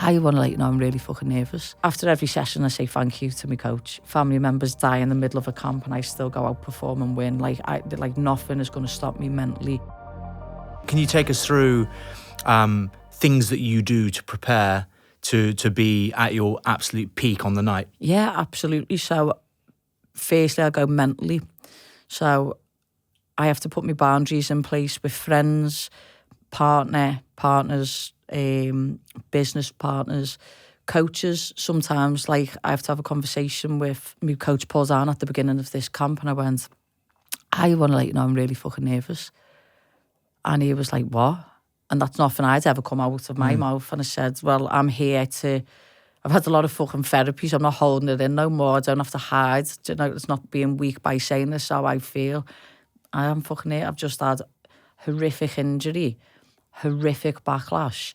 I want to let you know I'm really fucking nervous. After every session, I say thank you to my coach. Family members die in the middle of a camp and I still go out, perform and win. Like nothing is going to stop me mentally. Can you take us through things that you do to prepare to be at your absolute peak on the night? Yeah, absolutely. So firstly, I'll go mentally. So I have to put my boundaries in place with friends, partners, business partners, coaches. Sometimes, like, I have to have a conversation with my coach Paul Zahn at the beginning of this camp, and I went, I want to let you know I'm really fucking nervous. And he was like, what? And that's nothing I'd ever come out of my mouth. And I said, well, I'm here to... I've had a lot of fucking therapy, so I'm not holding it in no more. I don't have to hide. You know, it's not being weak by saying this, how I feel. I am fucking here. I've just had horrific injury, horrific backlash.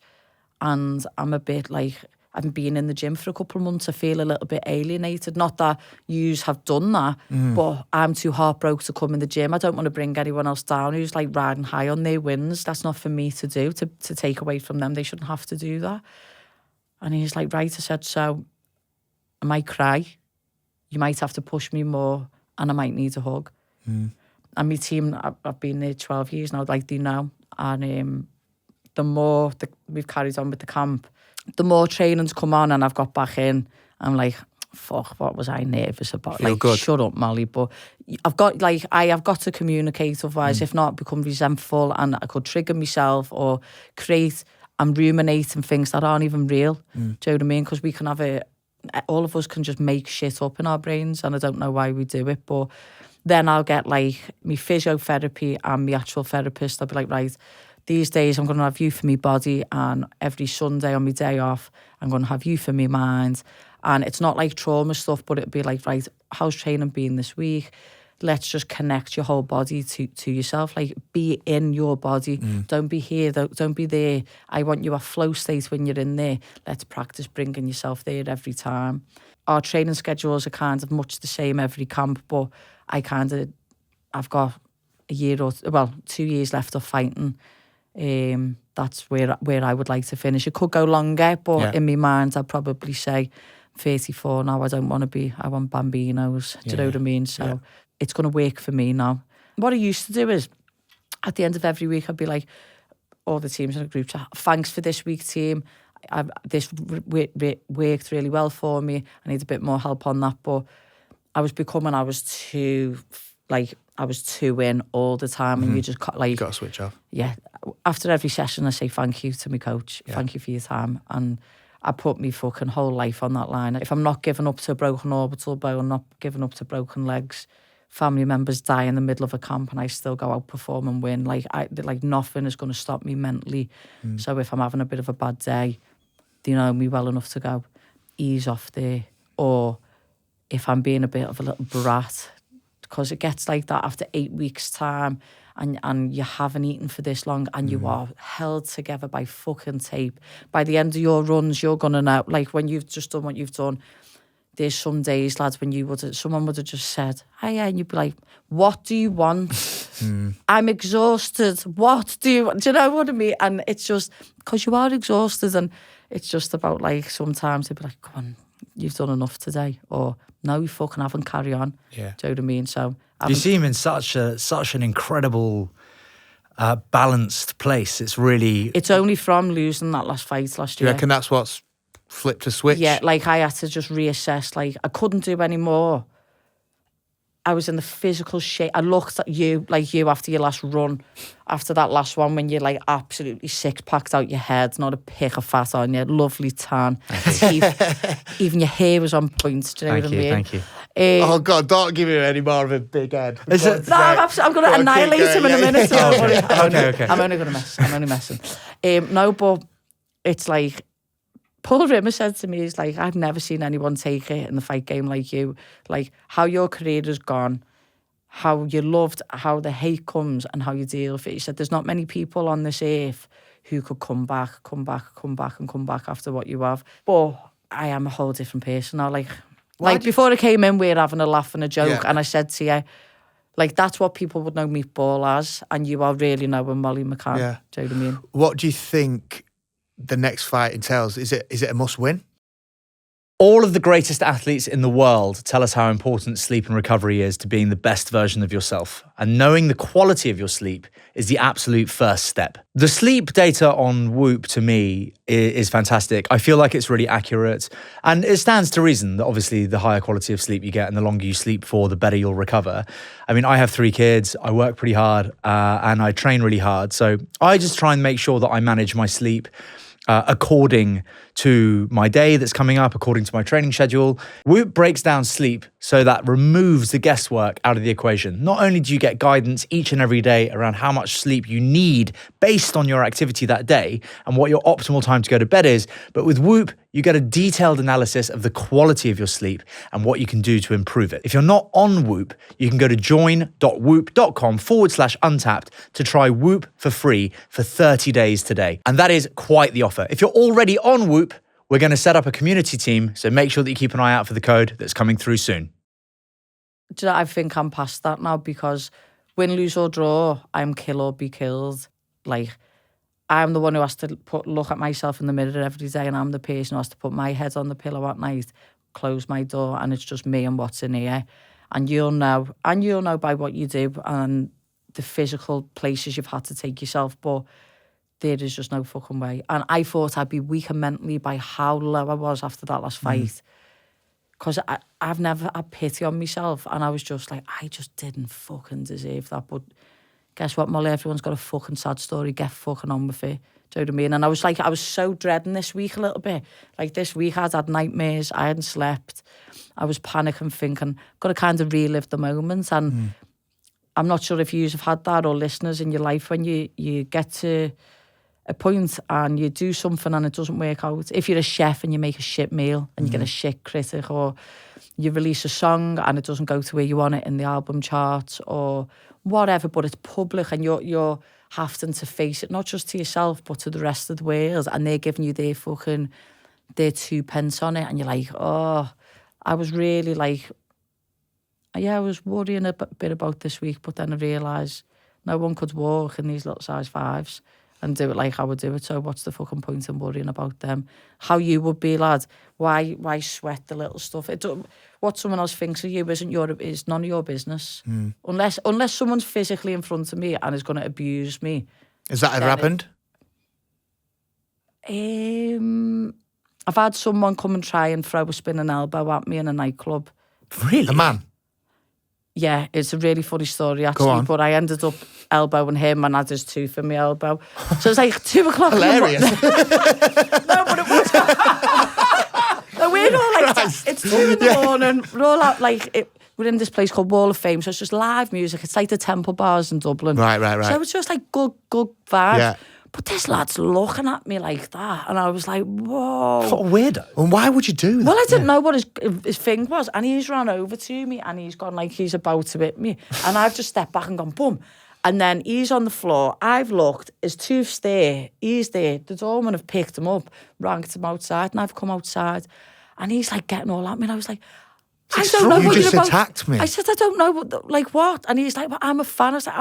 And I'm a bit like, I've been in the gym for a couple of months. I feel a little bit alienated. Not that yous have done that, but I'm too heartbroken to come in the gym. I don't want to bring anyone else down who's like riding high on their wins. That's not for me to do, to take away from them. They shouldn't have to do that. And he's like, right. I said, so I might cry. You might have to push me more and I might need a hug. And my team, I've been there 12 years now, like they know. And the more we've carried on with the camp, the more trainings come on and I've got back in, I'm like, fuck, what was I nervous about? Feel like, good. Shut up, Molly. But I have got to communicate, otherwise, if not, become resentful and I could trigger myself or create and ruminating things that aren't even real. Do you know what I mean? Because we can have all of us can just make shit up in our brains and I don't know why we do it. But then I'll get like my physiotherapy and my actual therapist. I'll be like, right, these days I'm going to have you for my body, and every Sunday on my day off, I'm going to have you for my mind. And it's not like trauma stuff, but it'd be like, right, how's training been this week? Let's just connect your whole body to yourself. Like, be in your body. Don't be here, don't be there. I want you a flow state when you're in there. Let's practice bringing yourself there every time. Our training schedules are kind of much the same every camp, but I've got 2 years left of fighting. That's where I would like to finish. It could go longer, but in my mind, I'd probably say 34 now. I want bambinos. Do you know what I mean? So it's going to work for me now. What I used to do is, at the end of every week, I'd be like, all the teams in a group chat, thanks for this week, team. This worked really well for me. I need a bit more help on that. But I was too in all the time, and you just like... You got to switch off. Yeah. After every session, I say thank you to my coach. Yeah. Thank you for your time. And I put my fucking whole life on that line. If I'm not giving up to a broken orbital bone, not giving up to broken legs, family members die in the middle of a camp and I still go out, perform and win. Like nothing is going to stop me mentally. So if I'm having a bit of a bad day, they know me well enough to go, ease off there. Or if I'm being a bit of a little brat, because it gets like that after 8 weeks' time, and you haven't eaten for this long, and you are held together by fucking tape. By the end of your runs, you're gonna know, like when you've just done what you've done, there's some days, lads, when someone would have just said, "Hey," and you'd be like, "What do you want?" I'm exhausted. What do you know what I mean? And it's just because you are exhausted, and it's just about like sometimes they'd be like, "Come on, you've done enough today," or "No, you fucking haven't, carry on." Yeah. Do you know what I mean? So you seem in such an incredible balanced place. It's only from losing that last fight last year. You reckon that's what's flipped a switch? Yeah, like I had to just reassess. Like I couldn't do any more. I was in the physical shape. I looked at you after your last run, after that last one, when you're like absolutely six-packed out your head, not a pick of fat on you, lovely tan, teeth, even your hair was on point. Do you know what I mean? Thank you. Oh God, don't give him any more of a big head. I'm going to annihilate him in a minute. Okay. I'm only going to mess. I'm only messing. No, but it's like, Paul Rimmer said to me, he's like, I've never seen anyone take it in the fight game like you. Like, how your career has gone, how you loved, how the hate comes, and how you deal with it. He said, there's not many people on this earth who could come back after what you have. But I am a whole different person now. Like before I came in, we were having a laugh and a joke, and I said to you, like, that's what people would know Meatball as, and you are really knowing Molly McCann. Yeah. Do you know what I mean? What do you think the next fight entails? Is it a must win? All of the greatest athletes in the world tell us how important sleep and recovery is to being the best version of yourself. And knowing the quality of your sleep is the absolute first step. The sleep data on Whoop, to me, is fantastic. I feel like it's really accurate. And it stands to reason that obviously the higher quality of sleep you get and the longer you sleep for, the better you'll recover. I mean, I have 3 kids, I work pretty hard, and I train really hard. So I just try and make sure that I manage my sleep according to my day that's coming up, according to my training schedule. Whoop breaks down sleep so that removes the guesswork out of the equation. Not only do you get guidance each and every day around how much sleep you need based on your activity that day and what your optimal time to go to bed is, but with Whoop, you get a detailed analysis of the quality of your sleep and what you can do to improve it. If you're not on Whoop, you can go to join.whoop.com/untapped to try Whoop for free for 30 days today. And that is quite the offer. If you're already on Whoop, we're going to set up a community team, so make sure that you keep an eye out for the code that's coming through soon. Do you know, I think I'm past that now because win, lose or draw, I'm kill or be killed. Like, I'm the one who has to look at myself in the mirror every day, and I'm the person who has to put my head on the pillow at night, close my door, and it's just me and what's in here. And you'll know by what you do and the physical places you've had to take yourself, but there is just no fucking way. And I thought I'd be weaker mentally by how low I was after that last fight. Because I've never had pity on myself. And I was just like, I just didn't fucking deserve that. But guess what, Molly? Everyone's got a fucking sad story. Get fucking on with it. Do you know what I mean? And I was like, I was so dreading this week a little bit. Like this week I'd had nightmares. I hadn't slept. I was panicking, thinking, got to kind of relive the moments. And I'm not sure if you have had that or listeners in your life when you get to a point and you do something and it doesn't work out. If you're a chef and you make a shit meal and you get a shit critic, or you release a song and it doesn't go to where you want it in the album charts or whatever, but it's public and you're having to face it, not just to yourself, but to the rest of the world, and they're giving you their 2 pence on it, and you're like, oh, I was really like, yeah, I was worrying a bit about this week, but then I realised no one could walk in these little size 5s and do it like I would do it. So what's the fucking point in worrying about them? How you would be, lad. Why sweat the little stuff? What someone else thinks of you is none of your business. Unless someone's physically in front of me and is going to abuse me. Has that ever happened? I've had someone come and try and throw a spinning elbow at me in a nightclub. Really? A man? Yeah, it's a really funny story actually. Go on. But I ended up elbowing him and had his tooth in my elbow. So it's like 2 o'clock. Hilarious. No, but it was. No, we're all like, it's 2 in the morning. We're all out we're in this place called Wall of Fame, so it's just live music. It's like the Temple Bars in Dublin. Right. So it's just like good vibes. Yeah. But this lad's looking at me like that, and I was like, whoa. What a weirdo. And why would you do that? Well, I didn't know what his thing was, and he's run over to me, and he's gone like he's about to hit me, and I've just stepped back and gone, boom. And then he's on the floor. I've looked, his tooth's there, he's there. The doorman have picked him up, ranked him outside, and I've come outside, and he's like getting all at me, and I was like, I don't know you what just you're about. attacked me. I said, I don't know what. And he's like, well, I'm a fan. I was like,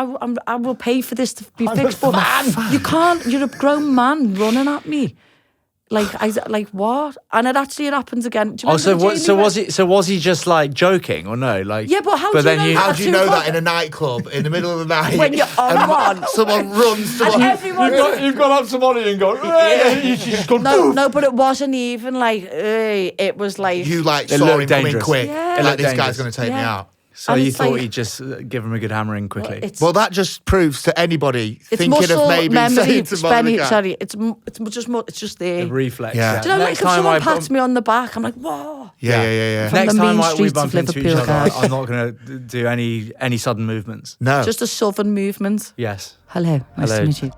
I will pay for this to be fixed. But you can't. You're a grown man running at me. Like what? And it happens again. Do you was he just like joking or no? Like, yeah, but how do you know that in a nightclub in the middle of the night when you're on one? Someone runs. And everyone. You've gone up to Molly and gone. You just gone. No, but it wasn't even like. It was like you saw him coming quick. Yeah. Like this guy's going to take me out. So you thought he'd just give him a good hammering quickly? Well, that just proves to anybody thinking muscle of maybe saying to Molly, sorry, it's just there. The reflex. Yeah. Do you know, like if someone pats me on the back, I'm like, whoa. Yeah. Next the time mean we streets bump of into each Liverpool, other, guys. I'm not going to do any sudden movements. No. Just a southern movement. Yes. Hello. Nice Hello. to meet you.